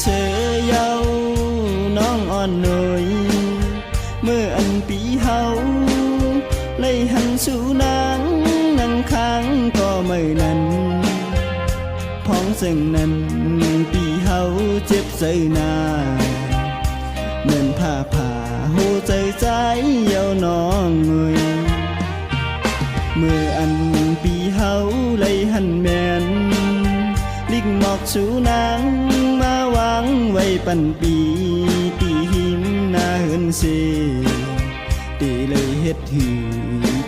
เสือเยาน้องอ่อนหน่อยเมื่ออันปีเฮาเลยหันสู่นางนั่งค้างก็ไม่นั้นพ้องซึ่งนั้นปีเฮาเจ็บใจนาเหมือนผ้าหูใจใจเยาน้องเงยเมื่ออันปีเฮาเลยหันแมนลิกหมอกสู่นางมาวางไว้ปันปีตีหิมหน้าเหินเสตีเลยเฮ็ดหือ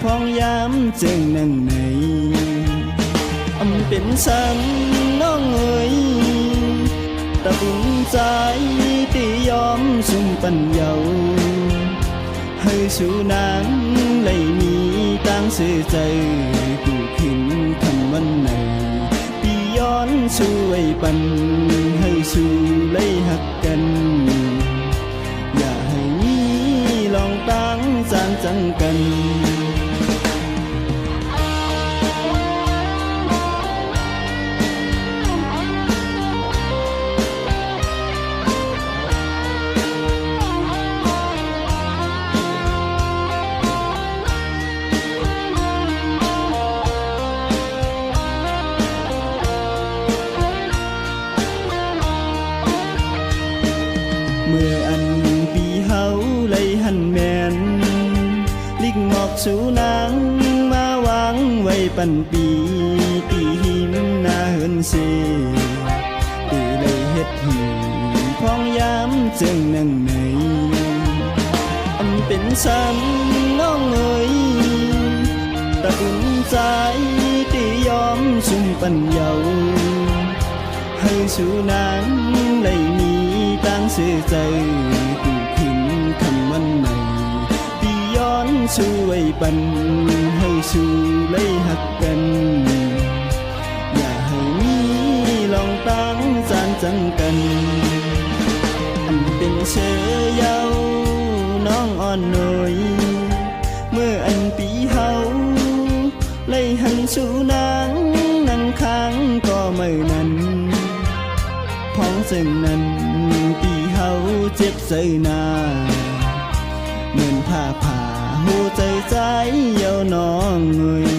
พ้องยามเจิงนั่งในอำเป็นซ้ำน้องเอ๋ยตะบุญใจตียอมสุมปัญเยาให้สู่นางเลยมีตั้งสื่อใจกูขึ้นคำวันไหนปีย้อนสู่ไว้ปันให้สู่เลยหักกันอย่าให้มีลองตั้งจานจังกันเมื่ออันปีเฮาเลยหันแมนลิกหมอกสู่นางมาวางไว้ปันปีตีหิมหน้าเหินเสตีเลยเฮ็ดหือพ้องยามเจิงนั่งในอำเป็นซ้ำน้องเอ๋ยตะบุญใจตียอมสุมปัญเยาให้สู่นางเลยมีตั้งสื่อใจกูขึ้นคำวันไหนปีย้อนสู่ไว้ปันให้สู่เลยหักกันอย่าให้มีลองตั้งจานจังกันอันเป็นเสือเยาน้องอ่อนหน่อยเมื่ออันปีเฮาเลยหันสู่นางนั่งค้างก็ไม่นั้นพ้องซึ่งนั้นปีเฮาเจ็บใจนาเหมือนผ้าหูใจใจเยาน้องเงย